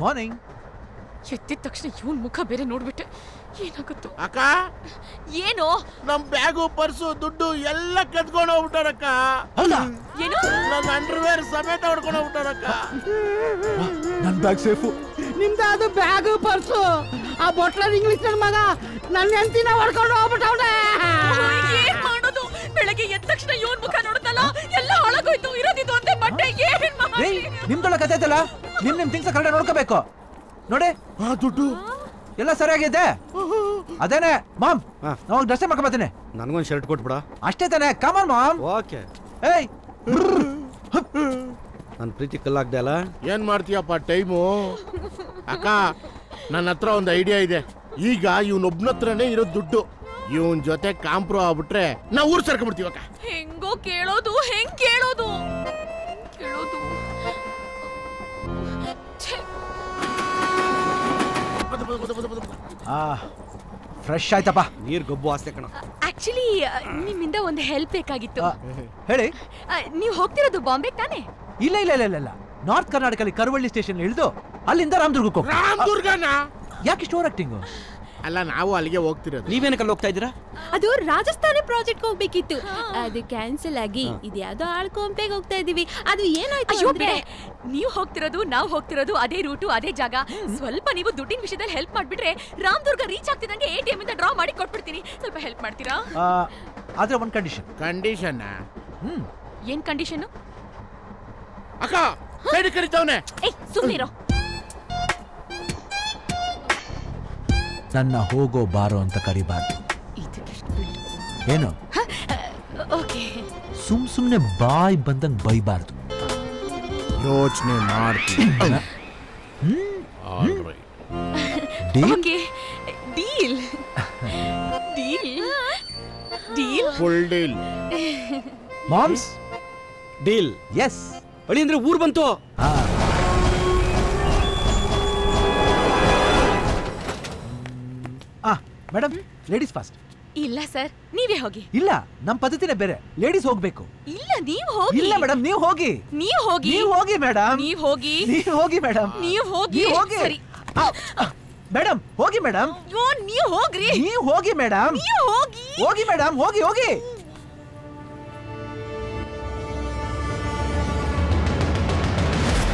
Morning. ಎದ್ದಿದ ತಕ್ಷಣ ಇವನ್ ಮುಖ ಬೇರೆ ನೋಡ್ಬಿಟ್ಟೆ. ಏನಾಗುತ್ತೋ ಅಕ್ಕ. ಏನು? ನಮ್ ಬ್ಯಾಗು ಪರ್ಸು ದುಡ್ಡು ಎಲ್ಲ ಕದ್ಕೊಂಡು ಹೋಗ್ಬಿಟ್ಟಾರಕ್ಕ. ಏನು? ನನ್ನ ಅಂಡರ್ವೇರ್ ಸಮೇತ ಹೊಡ್ಕೊಂಡು ಹೋಗ್ಬಿಟ್ಟಾರಕ್ಕ. ನನ್ ಬ್ಯಾಗ್ ಸೇಫು. ನಿಮ್ದು ಅದು ಬ್ಯಾಗು ಪರ್ಸು. ಆ ಬೊಟ್ಲರ್ ಇಂಗ್ಲಿಷ್ ನನ್ನ ಮಗ ನನ್ನ ಹೆಂಡತಿನ ಹೊಡ್ಕೊಂಡು ಹೋಗ್ಬಿಟ್ಟವ್ನೆ. ಏನ್ ಮಾಡೋದು? ಬೆಳಗ್ಗೆ ಎದ್ದ ತಕ್ಷಣ ಇವನ್ ಮುಖ ನೋಡುತ್ತಲ್ಲ, ಎಲ್ಲ ಹಾಳಾಗೋಯ್ತು. ಇರೋದಿದ್ದು ಒಂದೇ ಬಟ್ಟೆ. ಏನ್ ಮಾಡಿ? ನಿಮ್ದೊಳ ಕತೆ ಐತಲ್ಲ, ನಿಮ್ ಥಿಂಗ್ಸ್ ಕರೆಕ್ಟ್ ನೋಡ್ಕೋಬೇಕು ನೋಡಿ. ದುಡ್ಡು ಎಲ್ಲ ಸರಿಯಾಗಿದೆ. ಅದೇನೆ ಮಾಮ್, ನಾವು ಡ್ರೆಸ್ ಮಾಡ್ಕೊಂಡ್ ಬರ್ತೀನಿ. ನನಗೊಂದು ಶರ್ಟ್ ಕೊಟ್ಬಿಡ. ಅಷ್ಟೇ ತಾನೆ. ಕಮಾನ್ ಮಾಮ್. ಓಕೆ. ಏಯ್ ನನ್ನ ಪ್ರೀತಿ ಕಲ್ಲಾಗ್ದೆ ಅಲ್ಲ. ಏನ್ ಮಾಡ್ತೀಯಪ್ಪ ಟೈಮು? ಅಕ್ಕ, ನನ್ನ ಹತ್ರ ಒಂದು ಐಡಿಯಾ ಇದೆ. ಈಗ ಇವನೊಬ್ನ ಹತ್ರನೇ ಇರೋ ದುಡ್ಡು. ಇವನ್ ಜೊತೆ ಕಾಂಪ್ರೋ ಆಗ್ಬಿಟ್ರೆ ನಾವು ಊರ್ ಸೇರ್ಕೊಂಡ್ಬಿಡ್ತೀವಕ್ಕ. ಹೆಂಗೋ ಕೇಳೋದು? ಹೆಂಗ್ ಕೇಳೋದು? ಫ್ರೆಶ್ ಆಯ್ತಪ್ಪ. ನೀರ್ ಗಬ್ಬು ಆಸ್ತೆ ಕಣ. ಆಕ್ಚುಲಿ ನಿಮ್ಮಿಂದ ಒಂದು ಹೆಲ್ಪ್ ಬೇಕಾಗಿತ್ತು. ಹೇಳಿ. ನೀವು ಹೋಗ್ತಿರೋದು ಬಾಂಬೆ ತಾನೆ? ಇಲ್ಲ ಇಲ್ಲ ಇಲ್ಲ ಇಲ್ಲ, ನಾರ್ತ್ ಕರ್ನಾಟಕಲ್ಲಿ ಕರುವಳ್ಳಿ ಸ್ಟೇಷನ್ ಇಳಿದು ಅಲ್ಲಿಂದ ರಾಮದುರ್ಗಕ್ಕೆ ಹೋಗಿ. ರಾಮದುರ್ಗನ? ಯಾಕೆ ಸ್ಟೋರ್ ಆಕ್ಟಿಂಗ್? ಅಲ್ಲ, ನಾವು ಅಲ್ಲಿಗೆ ಹೋಗ್ತಿರೋದು. ನೀವೇನಕ್ಕೆ ಹೋಗ್ತಾ ಇದ್ದೀರಾ? ಅದು ರಾಜಸ್ಥಾನ ಪ್ರಾಜೆಕ್ಟ್ ಹೋಗ್ಬೇಕಿತ್ತು, ಅದು ಕ್ಯಾನ್ಸಲ್ ಆಗಿ ಇದ್ಯಾವುದೋ ಆಳ್ಕೊಂಪೆಗೆ ಹೋಗ್ತಾ ಇದೀವಿ. ಅದು ಏನಾಯ್ತು ಅಂದ್ರೆ, ನೀವು ಹೋಗ್ತಿರೋದು ನಾವು ಹೋಗ್ತಿರೋದು ಅದೇ ರೂಟು, ಅದೇ ಜಾಗ. ಸ್ವಲ್ಪ ನೀವು ದುಡ್ಡಿನ ವಿಷಯದಲ್ಲಿ ಹೆಲ್ಪ್ ಮಾಡ್ಬಿಟ್ರೆ ರಾಮದುರ್ಗ ರೀಚ್ ಆಗ್ತಿದಂಗೆ ATM ಇಂದ ಡ್ರಾ ಮಾಡಿ ಕೊಟ್ಬಿಡ್ತೀನಿ. ಸ್ವಲ್ಪ ಹೆಲ್ಪ್ ಮಾಡ್ತೀರಾ? ಆದ್ರೆ ಒಂದು ಕಂಡೀಷನ್. ಕಂಡೀಷನ್? ಏನ್ ಕಂಡೀಷನ್? ಅಕ್ಕ ಸೈಡ್ ಕರಿತಾವನೆ. ಏಯ್ ಸುಮ್ಮನಿರೋ. ನನ್ನ ಹೋಗೋ ಬಾರೋ ಅಂತ ಕರಿಬಾರ್ದು. ಏನು? ಓಕೆ. ಸುಮ್ನೆ ಬಾಯ್ ಬಂದಂಗ್ ಬೈಬಾರ್ದು. ಯೋಚನೆ ಮಾಡ್ತೀನಿ. Okay, deal. Deal deal full deal. Moms deal. Yes. ಅಳಿ ಅಂದ್ರೆ ಊರ್ ಬಂತು. Madam, ladies first. ಇಲ್ಲ ಸರ್, ನೀವೇ ಹೋಗಿ. ಇಲ್ಲ, ನಮ್ ಪದ್ಧತಿನೇ ಬೇರೆ. ಲೇಡೀಸ್ ಹೋಗ್ಬೇಕು. ಇಲ್ಲ, ನೀವು ಹೋಗಿ. ಇಲ್ಲ ಮೇಡಮ್, ನೀವು ಹೋಗಿ. ನೀವು ಹೋಗಿ. ನೀವು ಹೋಗಿ ಮೇಡಮ್. ನೀವು ಹೋಗಿ. ನೀವು ಹೋಗಿ ಮೇಡಮ್. ನೀವು ಹೋಗಿ. ಸರಿ ಮೇಡಮ್, ಹೋಗಿ ಮೇಡಮ್. ನೀವು ಹೋಗ್ರಿ. ನೀವು ಹೋಗಿ ಮೇಡಮ್. ನೀವು ಹೋಗಿ. ಹೋಗಿ ಮೇಡಮ್, ಹೋಗಿ ಹೋಗಿ.